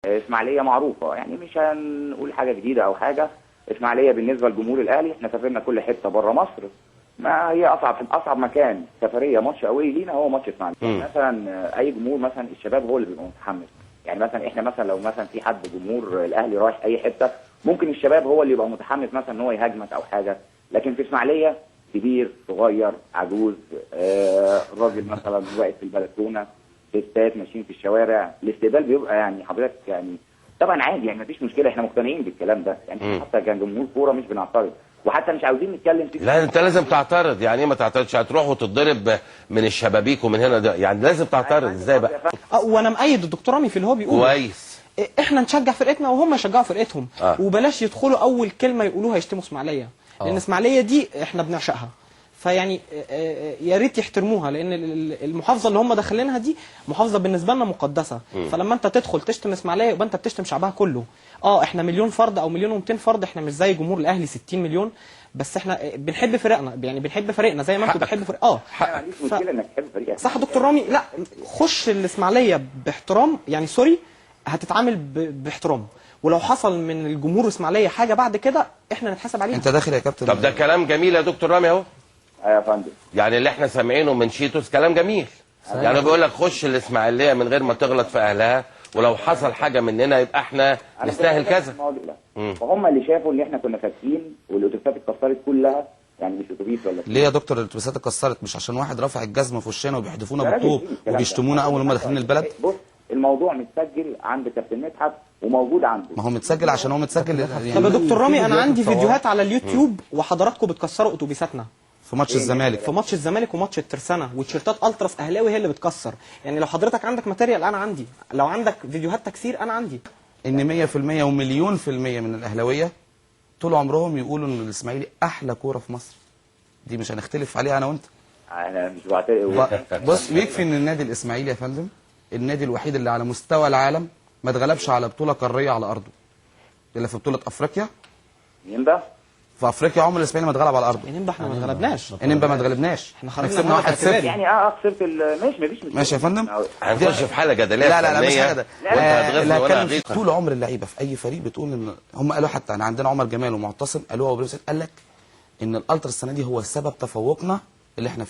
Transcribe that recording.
اسماعيليه معروفه، يعني مش هنقول حاجه جديده او حاجه. اسماعيليه بالنسبه لجمهور الاهلي احنا سافرنا كل حته بره مصر، ما هي اصعب مكان سفريه ماتش قوي لينا هو ماتش اسماعيليه. مثلا اي جمهور، مثلا الشباب هو اللي بيبقى متحمس، يعني مثلا احنا مثلا لو مثلا في حد جمهور الاهلي رايح اي حته ممكن الشباب هو اللي يبقى متحمس مثلا ان هو يهاجمك او حاجه، لكن في اسماعيليه كبير صغير عجوز راجل مثلا واقف في البلكونه، ستات ماشيين في الشوارع، الاستقبال بيبقى يعني حضرتك يعني طبعا عادي، يعني مفيش مشكله، احنا مقتنعين بالكلام ده، يعني حتى كان جمهور كوره مش بنعترض، وحتى مش عاوزين نتكلم فيه. لا انت لازم تعترض، يعني ايه ما تعترضش؟ هتروح وتتضرب من الشبابيك ومن هنا ده، يعني لازم تعترض ازاي بقى؟ وانا مأيد الدكتور رامي في اللي هو بيقوله كويس. احنا نشجع فرقتنا وهم يشجعوا فرقتهم، وبلاش يدخلوا اول كلمه يقولوها يشتموا اسماعيليه، لان اسماعيليه دي احنا بنعشقها، فيعني يا ريت يحترموها، لان المحافظه اللي هم داخلينها دي محافظه بالنسبه لنا مقدسه. فلما انت تدخل تشتم اسماعيليه يبقى انت بتشتم شعبها كله. احنا مليون فرد او مليون و200 فرد، احنا مش زي جمهور الاهلي 60 مليون، بس احنا بنحب فرقنا، يعني بنحب فريقنا زي ما انتوا بتحبوا فريق. ما عنديش مشكله انك تحب فريقك، صح دكتور رامي. لا خش الاسماعيليه باحترام، يعني سوري هتتعامل باحترام، ولو حصل من الجمهور الاسماعيليه حاجه بعد كده احنا نتحاسب عليها. انت داخل يا كابتن. طب ده كلام جميل يا دكتور رامي اهو. يا فندم، يعني اللي احنا سامعينه من شيتوس كلام جميل، يعني بيقول لك خش الاسماعيليه من غير ما تغلط في اهلها، ولو حصل حاجه مننا يبقى احنا نستاهل كذا. فهم اللي شافوا ان احنا كنا فاتحين والاتوبيسات اتكسرت كلها، يعني مش اتوبيس ولا ليه يا دكتور الاتوبيسات اتكسرت؟ مش عشان واحد رافع الجزمه في وشنا وبيحدفونا بالطوب وبيشتمونا اول ما داخلين البلد؟ بص الموضوع متسجل عند كابتن مدحت وموجود عنده. ما هو متسجل عشان هو متسجل يعني. طب يا دكتور رامي انا عندي فيديوهات على اليوتيوب وحضراتكم بتكسروا اتوبيساتنا في ماتش الزمالك، في ماتش الزمالك وماتش الترسانه، وتيشيرتات التراس اهلاوي هي اللي بتكسر. يعني لو حضرتك عندك ماتيريال انا عندي، لو عندك فيديوهات تكسير انا عندي. ان 100% ومليون في المية من الاهلاويه طول عمرهم يقولوا ان الاسماعيلي احلى كوره في مصر، دي مش هنختلف عليها انا وانت. انا مش بعترف. بص يكفي ان النادي الاسماعيلي يا فندم النادي الوحيد اللي على مستوى العالم ما اتغلبش على بطوله قاريه على ارضه الا في بطوله افريقيا. مين بقى؟ في افريقيا عمر الاسماعيلي ما اتغلب على ارضه. انبا احنا ما اتغلبناش، انبا ما اتغلبناش، احنا خسرنا 1-0. يعني خسرت ماشي مفيش مشكله. ماشي يا فندم، هنخش في حاله جدليه. لا مش حاجه. وانت هتغيظني وانا هغيظك. طول عمر اللعيبه في اي فريق بتقول ان هم قالوا، حتى انا عندنا عمر جمال ومعتصم قالوها، وابراهيم قال لك ان الالترا السنه دي هو سبب تفوقنا اللي احنا فيه.